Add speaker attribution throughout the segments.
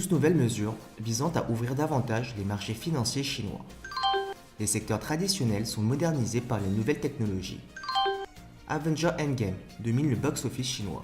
Speaker 1: 12 nouvelles mesures visant à ouvrir davantage les marchés financiers chinois. Les secteurs traditionnels sont modernisés par les nouvelles technologies. Avenger Endgame domine le box-office chinois.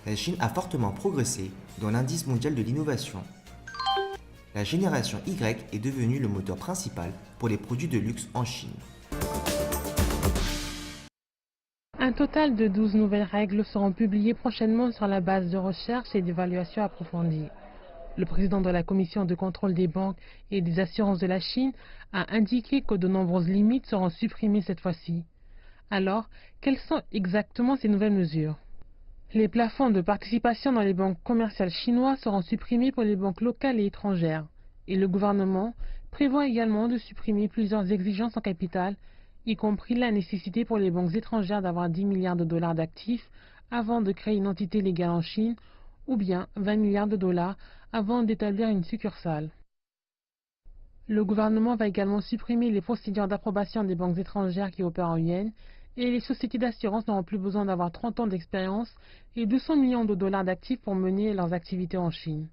Speaker 1: La Chine a fortement progressé dans l'indice mondial de l'innovation. La génération Y est devenue le moteur principal pour les produits de luxe en Chine.
Speaker 2: Un total de 12 nouvelles règles seront publiées prochainement sur la base de recherche et d'évaluation approfondie. Le président de la Commission de contrôle des banques et des assurances de la Chine a indiqué que de nombreuses limites seront supprimées cette fois-ci. Alors, quelles sont exactement ces nouvelles mesures? Les plafonds de participation dans les banques commerciales chinoises seront supprimés pour les banques locales et étrangères. Et le gouvernement prévoit également de supprimer plusieurs exigences en capital, y compris la nécessité pour les banques étrangères d'avoir 10 milliards de dollars d'actifs avant de créer une entité légale en Chine, ou bien 20 milliards de dollars avant d'établir une succursale. Le gouvernement va également supprimer les procédures d'approbation des banques étrangères qui opèrent en yuan, et les sociétés d'assurance n'auront plus besoin d'avoir 30 ans d'expérience et 200 millions de dollars d'actifs pour mener leurs activités en Chine.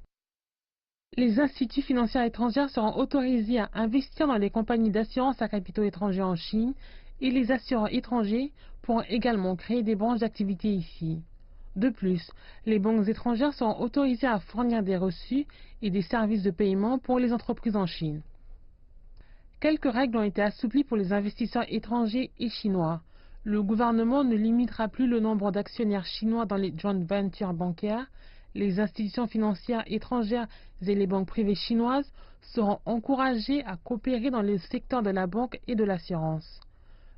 Speaker 2: Les instituts financiers étrangers seront autorisés à investir dans les compagnies d'assurance à capitaux étrangers en Chine, et les assureurs étrangers pourront également créer des branches d'activité ici. De plus, les banques étrangères seront autorisées à fournir des reçus et des services de paiement pour les entreprises en Chine. Quelques règles ont été assouplies pour les investisseurs étrangers et chinois. Le gouvernement ne limitera plus le nombre d'actionnaires chinois dans les joint ventures bancaires. Les institutions financières étrangères et les banques privées chinoises seront encouragées à coopérer dans le secteur de la banque et de l'assurance.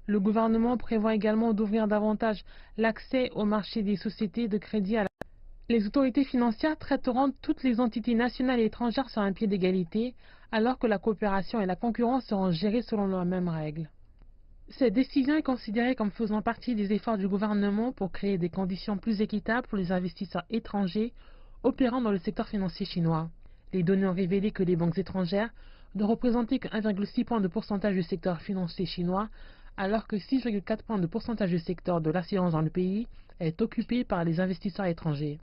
Speaker 2: Le gouvernement prévoit également d'ouvrir davantage l'accès au marché des sociétés de crédit à la... Les autorités financières traiteront toutes les entités nationales et étrangères sur un pied d'égalité, alors que la coopération et la concurrence seront gérées selon les mêmes règles. Cette décision est considérée comme faisant partie des efforts du gouvernement pour créer des conditions plus équitables pour les investisseurs étrangers opérant dans le secteur financier chinois. Les données ont révélé que les banques étrangères ne représentaient que 1,6 point de pourcentage du secteur financier chinois, alors que 6,4 points de pourcentage du secteur de l'assurance dans le pays est occupé par les investisseurs étrangers.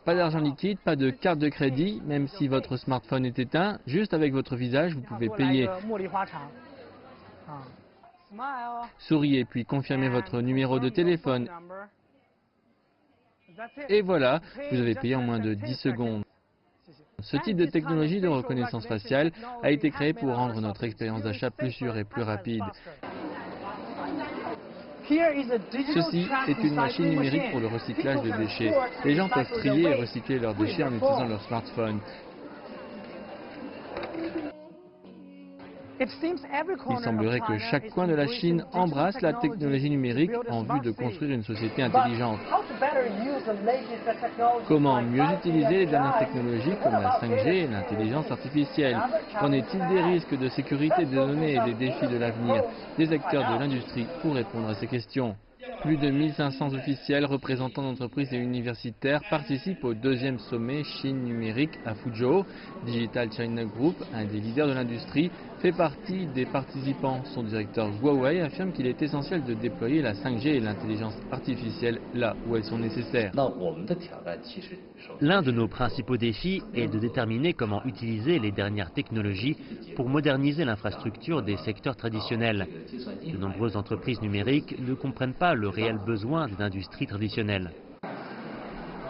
Speaker 3: Pas d'argent liquide, pas de carte de crédit, même si votre smartphone est éteint, juste avec votre visage, vous pouvez payer. Souriez puis confirmez votre numéro de téléphone. Et voilà, vous avez payé en moins de 10 secondes. Ce type de technologie de reconnaissance faciale a été créé pour rendre notre expérience d'achat plus sûre et plus rapide. Ceci est une machine numérique pour le recyclage de déchets. Les gens peuvent trier et recycler leurs déchets en utilisant leur smartphone. Il semblerait que chaque coin de la Chine embrasse la technologie numérique en vue de construire une société intelligente. Comment mieux utiliser les dernières technologies comme la 5G et l'intelligence artificielle? Qu'en est-il des risques de sécurité des données et des défis de l'avenir? Des acteurs de l'industrie pour répondre à ces questions. Plus de 1500 officiels, représentants d'entreprises et universitaires participent au deuxième sommet Chine numérique à Fuzhou. Digital China Group, un des leaders de l'industrie, fait partie des participants. Son directeur Huawei affirme qu'il est essentiel de déployer la 5G et l'intelligence artificielle là où elles sont nécessaires.
Speaker 4: L'un de nos principaux défis est de déterminer comment utiliser les dernières technologies pour moderniser l'infrastructure des secteurs traditionnels. De nombreuses entreprises numériques ne comprennent pas le réel besoin des industries traditionnelles.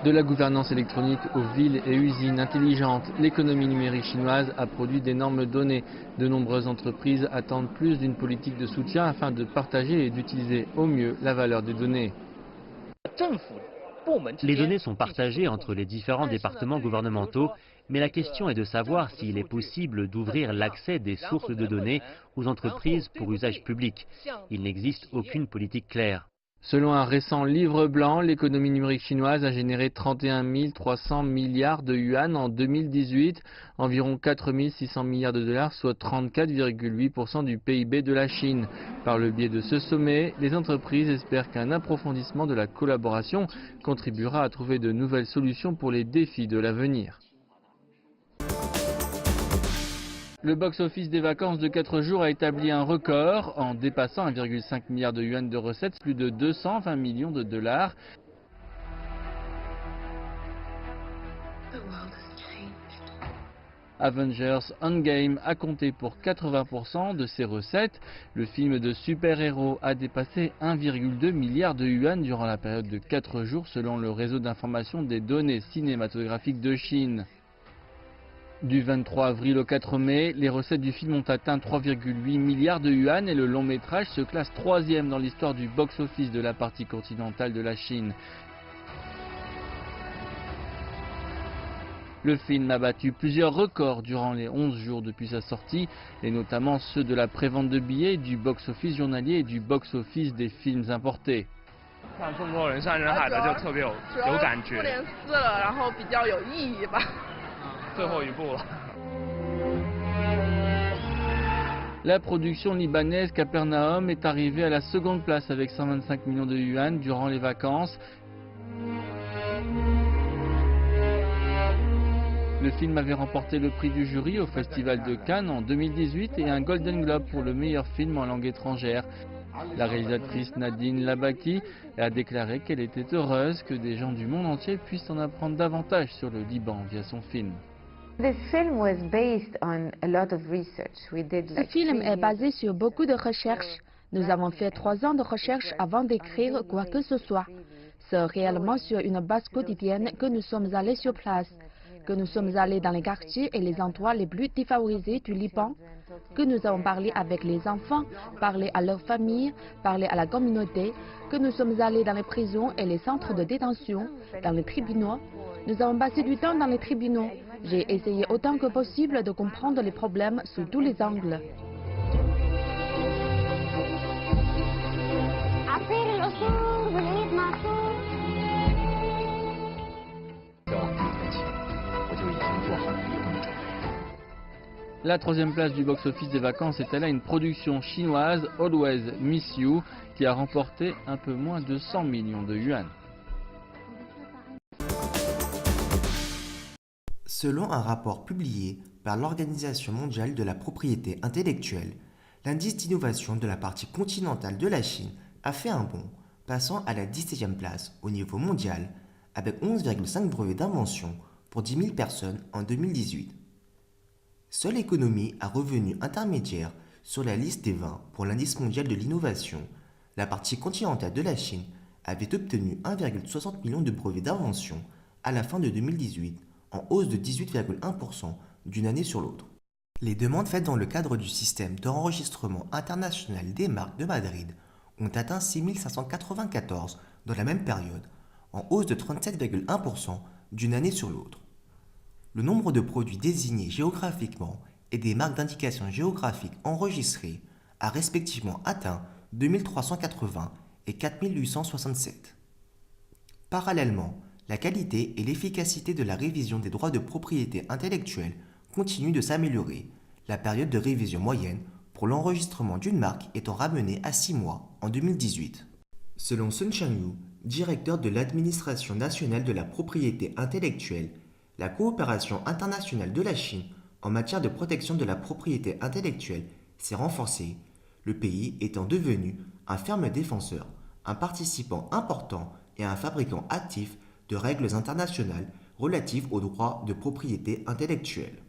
Speaker 3: De la gouvernance électronique aux villes et usines intelligentes, l'économie numérique chinoise a produit d'énormes données. De nombreuses entreprises attendent plus d'une politique de soutien afin de partager et d'utiliser au mieux la valeur des données.
Speaker 4: Les données sont partagées entre les différents départements gouvernementaux, mais la question est de savoir s'il est possible d'ouvrir l'accès des sources de données aux entreprises pour usage public. Il n'existe aucune politique claire.
Speaker 3: Selon un récent livre blanc, l'économie numérique chinoise a généré 31 300 milliards de yuan en 2018, environ 4 600 milliards de dollars, soit 34,8% du PIB de la Chine. Par le biais de ce sommet, les entreprises espèrent qu'un approfondissement de la collaboration contribuera à trouver de nouvelles solutions pour les défis de l'avenir. Le box-office des vacances de 4 jours a établi un record en dépassant 1,5 milliard de yuan de recettes, plus de 220 millions de dollars. Avengers Endgame a compté pour 80% de ses recettes. Le film de super-héros a dépassé 1,2 milliard de yuan durant la période de 4 jours selon le réseau d'information des données cinématographiques de Chine. Du 23 avril au 4 mai, les recettes du film ont atteint 3,8 milliards de yuan et le long métrage se classe 3e dans l'histoire du box-office de la partie continentale de la Chine. Le film a battu plusieurs records durant les 11 jours depuis sa sortie, et notamment ceux de la prévente de billets, du box-office journalier et du box-office des films importés. La production libanaise Capernaum est arrivée à la seconde place avec 125 millions de yuan durant les vacances. Le film avait remporté le prix du jury au Festival de Cannes en 2018 et un Golden Globe pour le meilleur film en langue étrangère. La réalisatrice Nadine Labaki a déclaré qu'elle était heureuse que des gens du monde entier puissent en apprendre davantage sur le Liban via son film.
Speaker 5: Ce film est basé sur beaucoup de recherches. Nous avons fait 3 ans de recherche avant d'écrire quoi que ce soit. C'est réellement sur une base quotidienne que nous sommes allés sur place, que nous sommes allés dans les quartiers et les endroits les plus défavorisés du Liban, que nous avons parlé avec les enfants, parlé à leurs familles, parlé à la communauté, que nous sommes allés dans les prisons et les centres de détention, dans les tribunaux. Nous avons passé du temps dans les tribunaux. J'ai essayé autant que possible de comprendre les problèmes sous tous les angles.
Speaker 3: La 3e place du box-office des vacances est allée à une production chinoise, Always Miss You, qui a remporté un peu moins de 100 millions de yuan.
Speaker 1: Selon un rapport publié par l'Organisation mondiale de la propriété intellectuelle, l'indice d'innovation de la partie continentale de la Chine a fait un bond, passant à la 17e place au niveau mondial, avec 11,5 brevets d'invention pour 10 000 personnes en 2018. Seule l'économie à revenu intermédiaire sur la liste des 20 pour l'indice mondial de l'innovation, la partie continentale de la Chine avait obtenu 1,60 million de brevets d'invention à la fin de 2018, en hausse de 18,1% d'une année sur l'autre. Les demandes faites dans le cadre du système d'enregistrement international des marques de Madrid ont atteint 6 594 dans la même période, en hausse de 37,1% d'une année sur l'autre. Le nombre de produits désignés géographiquement et des marques d'indication géographique enregistrées a respectivement atteint 2380 et 4867. Parallèlement, la qualité et l'efficacité de la révision des droits de propriété intellectuelle continuent de s'améliorer, la période de révision moyenne pour l'enregistrement d'une marque étant ramenée à 6 mois en 2018. Selon Sun Changyu, directeur de l'Administration nationale de la propriété intellectuelle, la coopération internationale de la Chine en matière de protection de la propriété intellectuelle s'est renforcée, le pays étant devenu un ferme défenseur, un participant important et un fabricant actif de règles internationales relatives aux droits de propriété intellectuelle.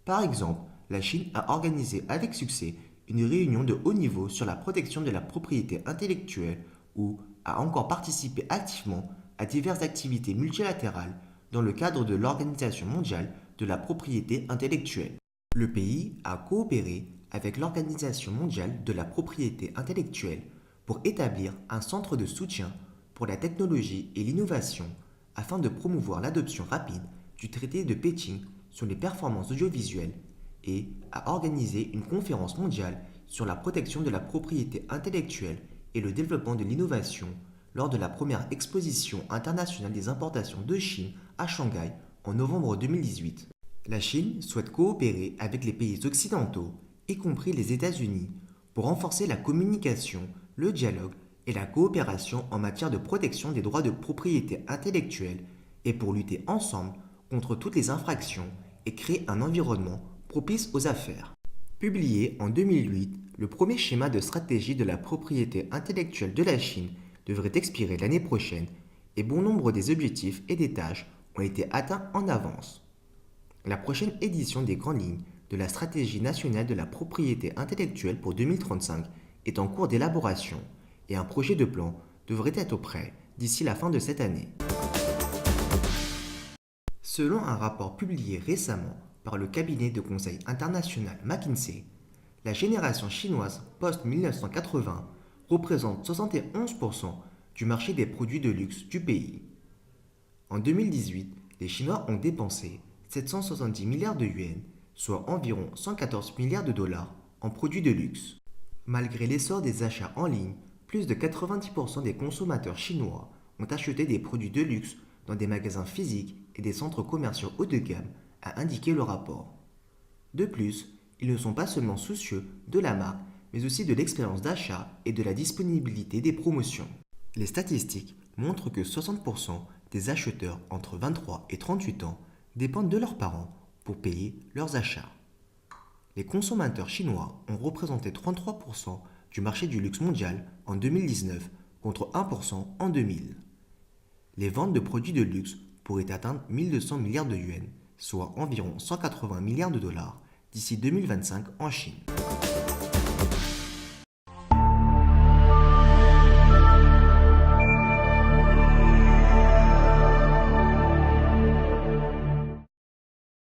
Speaker 1: Par exemple, la Chine a organisé avec succès une réunion de haut niveau sur la protection de la propriété intellectuelle ou a encore participé activement à diverses activités multilatérales dans le cadre de l'Organisation mondiale de la propriété intellectuelle. Le pays a coopéré avec l'Organisation mondiale de la propriété intellectuelle pour établir un centre de soutien pour la technologie et l'innovation afin de promouvoir l'adoption rapide du traité de Pékin sur les performances audiovisuelles et a organisé une conférence mondiale sur la protection de la propriété intellectuelle et le développement de l'innovation lors de la première exposition internationale des importations de Chine à Shanghai en novembre 2018. La Chine souhaite coopérer avec les pays occidentaux, y compris les États-Unis, pour renforcer la communication, le dialogue et la coopération en matière de protection des droits de propriété intellectuelle et pour lutter ensemble contre toutes les infractions et créer un environnement propice aux affaires. Publié en 2008, le premier schéma de stratégie de la propriété intellectuelle de la Chine devrait expirer l'année prochaine et bon nombre des objectifs et des tâches ont été atteints en avance. La prochaine édition des grandes lignes de la stratégie nationale de la propriété intellectuelle pour 2035 est en cours d'élaboration et un projet de plan devrait être prêt d'ici la fin de cette année. Selon un rapport publié récemment par le cabinet de conseil international McKinsey, la génération chinoise post-1980 représente 71% du marché des produits de luxe du pays. En 2018, les Chinois ont dépensé 770 milliards de yuans, soit environ 114 milliards de dollars, en produits de luxe. Malgré l'essor des achats en ligne, plus de 90% des consommateurs chinois ont acheté des produits de luxe dans des magasins physiques et des centres commerciaux haut de gamme, a indiqué le rapport. De plus, ils ne sont pas seulement soucieux de la marque, mais aussi de l'expérience d'achat et de la disponibilité des promotions. Les statistiques montrent que 60% des acheteurs entre 23 et 38 ans dépendent de leurs parents pour payer leurs achats. Les consommateurs chinois ont représenté 33% du marché du luxe mondial en 2019 contre 1% en 2000. Les ventes de produits de luxe pourraient atteindre 1200 milliards de yuans, soit environ 180 milliards de dollars, d'ici 2025 en Chine.